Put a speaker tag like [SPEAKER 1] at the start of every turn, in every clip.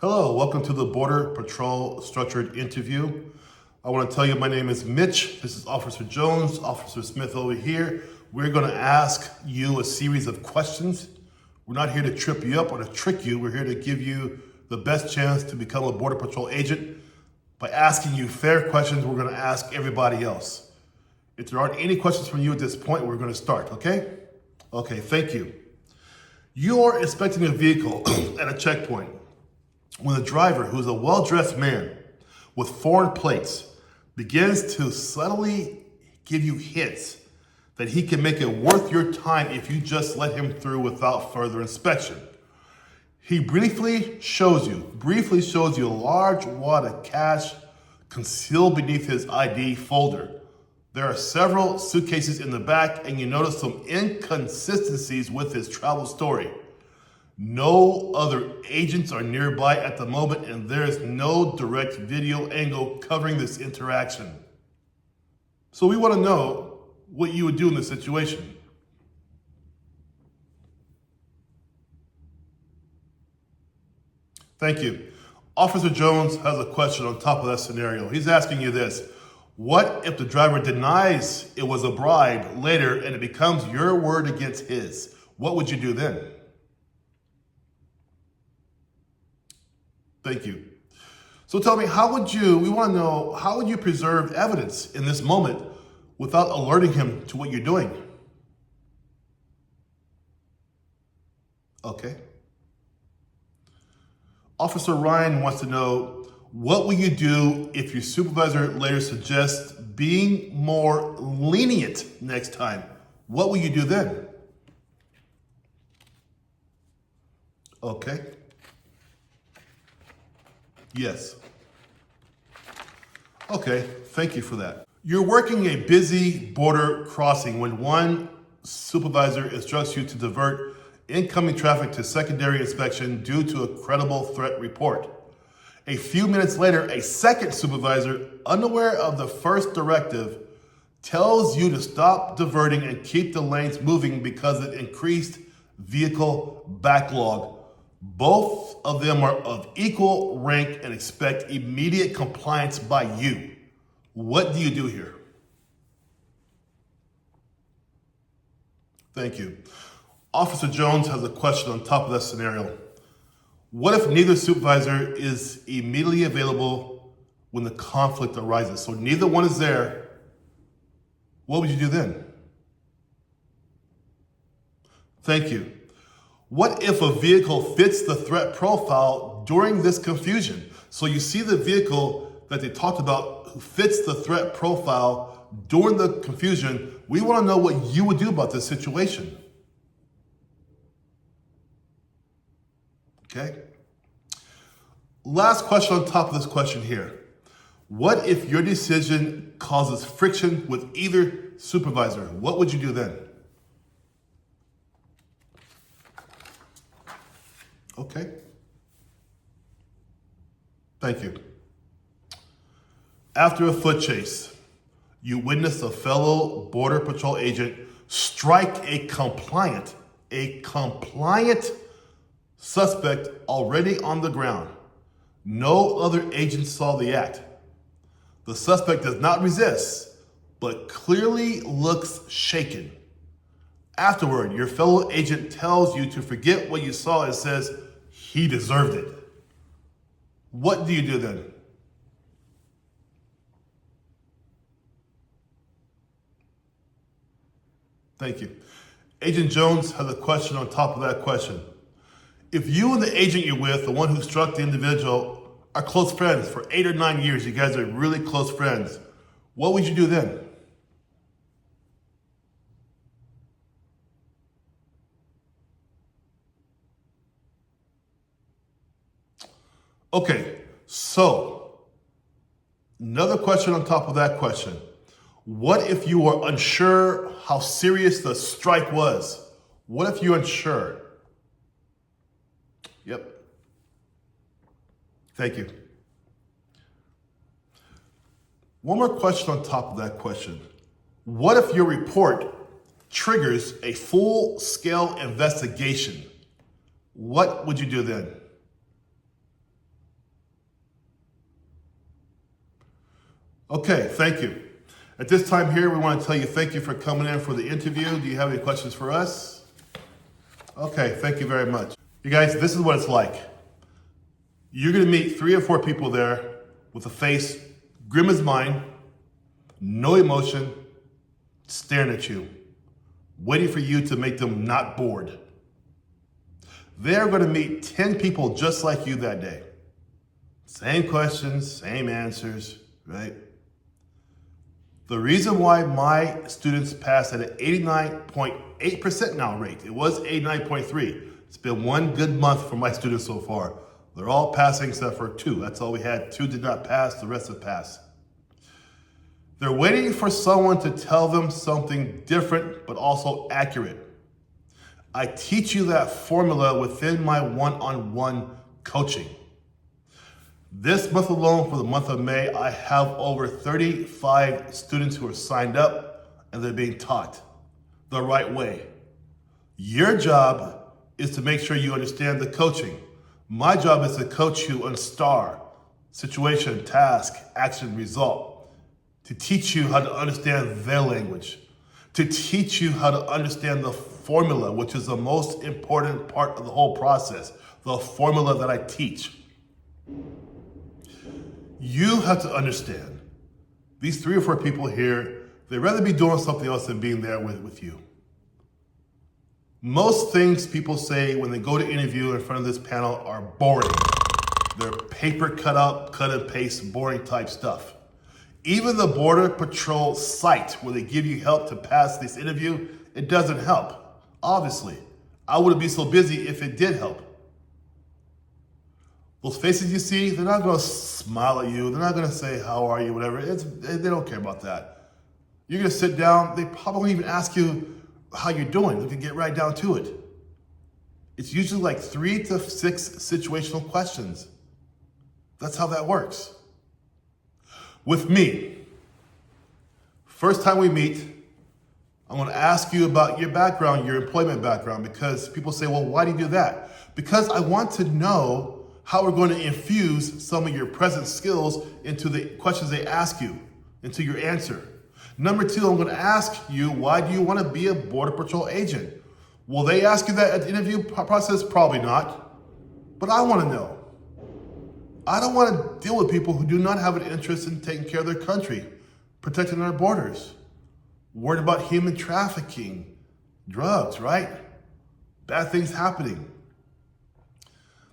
[SPEAKER 1] Hello, welcome to the Border Patrol Structured Interview. I want to tell you my name is Mitch. This is Officer Jones, Officer Smith over here. We're going to ask you a series of questions. We're not here to trip you up or to trick you. We're here to give you the best chance to become a Border Patrol agent. By asking you fair questions, we're going to ask everybody else. If there aren't any questions from you at this point, we're going to start, okay? Okay, thank you. You are inspecting a vehicle at a checkpoint when the driver, who is a well-dressed man with foreign plates, begins to subtly give you hints that he can make it worth your time if you just let him through without further inspection. He briefly shows you a large wad of cash concealed beneath his ID folder. There are several suitcases in the back, and you notice some inconsistencies with his travel story. No other agents are nearby at the moment, and there is no direct video angle covering this interaction. So we want to know what you would do in this situation. Thank you. Officer Jones has a question on top of that scenario. He's asking you this: what if the driver denies it was a bribe later and it becomes your word against his? What would you do then? Thank you. So tell me, we want to know, how would you preserve evidence in this moment without alerting him to what you're doing? Okay. Officer Ryan wants to know, what will you do if your supervisor later suggests being more lenient next time? What will you do then? Okay. Yes. Okay, thank you for that. You're working a busy border crossing when one supervisor instructs you to divert incoming traffic to secondary inspection due to a credible threat report. A few minutes later, a second supervisor, unaware of the first directive, tells you to stop diverting and keep the lanes moving because of increased vehicle backlog. Both of them are of equal rank and expect immediate compliance by you. What do you do here? Thank you. Officer Jones has a question on top of that scenario. What if neither supervisor is immediately available when the conflict arises? So neither one is there. What would you do then? Thank you. What if a vehicle fits the threat profile during this confusion? So you see the vehicle that they talked about who fits the threat profile during the confusion. We want to know what you would do about this situation. Okay. Last question on top of this question here. What if your decision causes friction with either supervisor? What would you do then? Okay. Thank you. After a foot chase, you witness a fellow Border Patrol agent strike a compliant suspect already on the ground. No other agent saw the act. The suspect does not resist, but clearly looks shaken. Afterward, your fellow agent tells you to forget what you saw and says he deserved it. What do you do then? Thank you. Agent Jones has a question on top of that question. If you and the agent you're with, the one who struck the individual, are close friends for 8 or 9 years, you guys are really close friends, what would you do then? Okay, so another question on top of that question. What if you were unsure how serious the strike was? What if you're unsure? Yep. Thank you. One more question on top of that question. What if your report triggers a full-scale investigation? What would you do then? Okay, thank you. At this time here, we want to tell you thank you for coming in for the interview. Do you have any questions for us? Okay, thank you very much. You guys, this is what it's like. You're gonna meet 3 or 4 people there with a face grim as mine, no emotion, staring at you, waiting for you to make them not bored. They're gonna meet 10 people just like you that day. Same questions, same answers, right? The reason why my students pass at an 89.8% now rate, it was 89.3. It's been one good month for my students so far. They're all passing except for 2. That's all we had. 2 did not pass, the rest have passed. They're waiting for someone to tell them something different, but also accurate. I teach you that formula within my one-on-one coaching. This month alone, for the month of May, I have over 35 students who are signed up and they're being taught the right way. Your job is to make sure you understand the coaching. My job is to coach you on STAR, situation, task, action, result, to teach you how to understand their language, to teach you how to understand the formula, which is the most important part of the whole process, the formula that I teach. You have to understand, these 3 or 4 people here, they'd rather be doing something else than being there with you. Most things people say when they go to interview in front of this panel are boring. They're paper cut up, cut and paste, boring type stuff. Even the Border Patrol site where they give you help to pass this interview, it doesn't help, obviously. I wouldn't be so busy if it did help. Those faces you see, they're not gonna smile at you. They're not gonna say, how are you, whatever. They don't care about that. You're gonna sit down, they probably won't even ask you how you're doing. They can get right down to it. It's usually like 3 to 6 situational questions. That's how that works. With me, first time we meet, I'm gonna ask you about your background, your employment background, because people say, well, why do you do that? Because I want to know how we're going to infuse some of your present skills into the questions they ask you, into your answer. Number 2, I'm going to ask you, why do you want to be a Border Patrol agent? Will they ask you that at the interview process? Probably not. But I want to know. I don't want to deal with people who do not have an interest in taking care of their country, protecting our borders, worried about human trafficking, drugs, right? Bad things happening.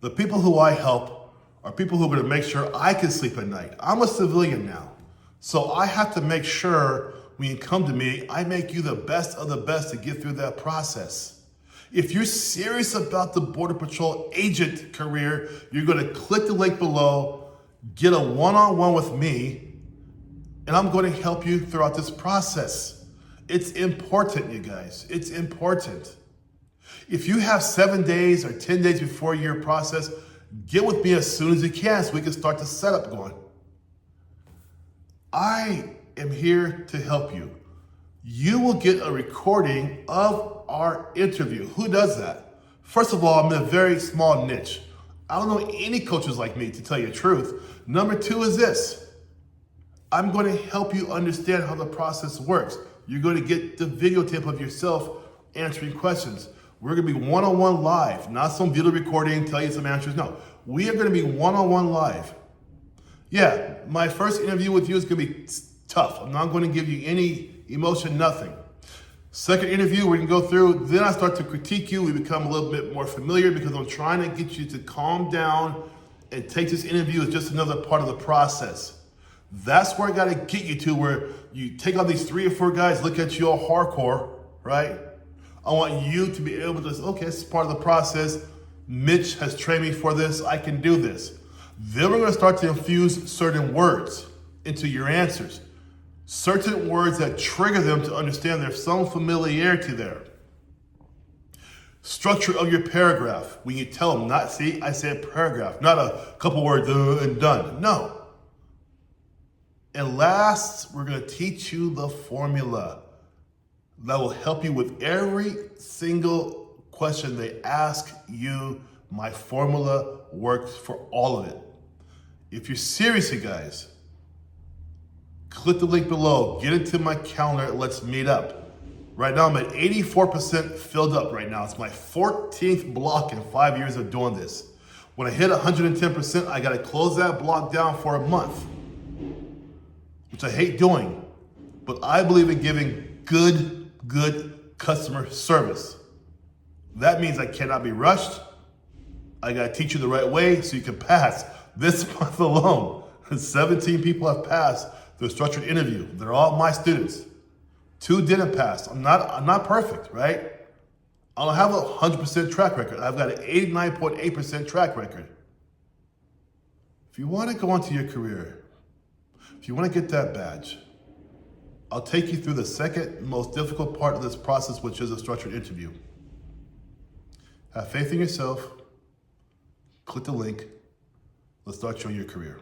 [SPEAKER 1] The people who I help are people who are going to make sure I can sleep at night. I'm a civilian now, so I have to make sure when you come to me, I make you the best of the best to get through that process. If you're serious about the Border Patrol agent career, you're going to click the link below, get a one-on-one with me, and I'm going to help you throughout this process. It's important, you guys. It's important. If you have 7 days or 10 days before your process, get with me as soon as you can so we can start the setup going. I am here to help you. You will get a recording of our interview. Who does that? First of all, I'm in a very small niche. I don't know any coaches like me, to tell you the truth. Number 2 is this. I'm going to help you understand how the process works. You're going to get the videotape of yourself answering questions. We're going to be one-on-one live, not some video recording, tell you some answers. No, we are going to be one-on-one live. Yeah, my first interview with you is going to be tough. I'm not going to give you any emotion, nothing. Second interview, we can go through, then I start to critique you. We become a little bit more familiar because I'm trying to get you to calm down and take this interview as just another part of the process. That's where I got to get you to, where you take on these 3 or 4 guys, look at you all hardcore, right? I want you to be able to say, okay, this is part of the process. Mitch has trained me for this. I can do this. Then we're going to start to infuse certain words into your answers. Certain words that trigger them to understand there's some familiarity there. Structure of your paragraph. When you tell them, not, see, I said paragraph, not a couple words and done. No. And last, we're going to teach you the formula that will help you with every single question they ask you. My formula works for all of it. If you're serious, you guys, click the link below, get into my calendar, let's meet up. Right now I'm at 84% filled up right now. It's my 14th block in 5 years of doing this. When I hit 110%, I gotta close that block down for a month, which I hate doing, but I believe in giving good customer service. That means I cannot be rushed. I gotta teach you the right way so you can pass. This month alone, 17 people have passed through a structured interview. They're all my students. 2 didn't pass. I'm not perfect, right? I don't have a 100% track record. I've got an 89.8% track record. If you want to go into your career, if you want to get that badge, I'll take you through the second most difficult part of this process, which is a structured interview. Have faith in yourself. Click the link. Let's start showing your career.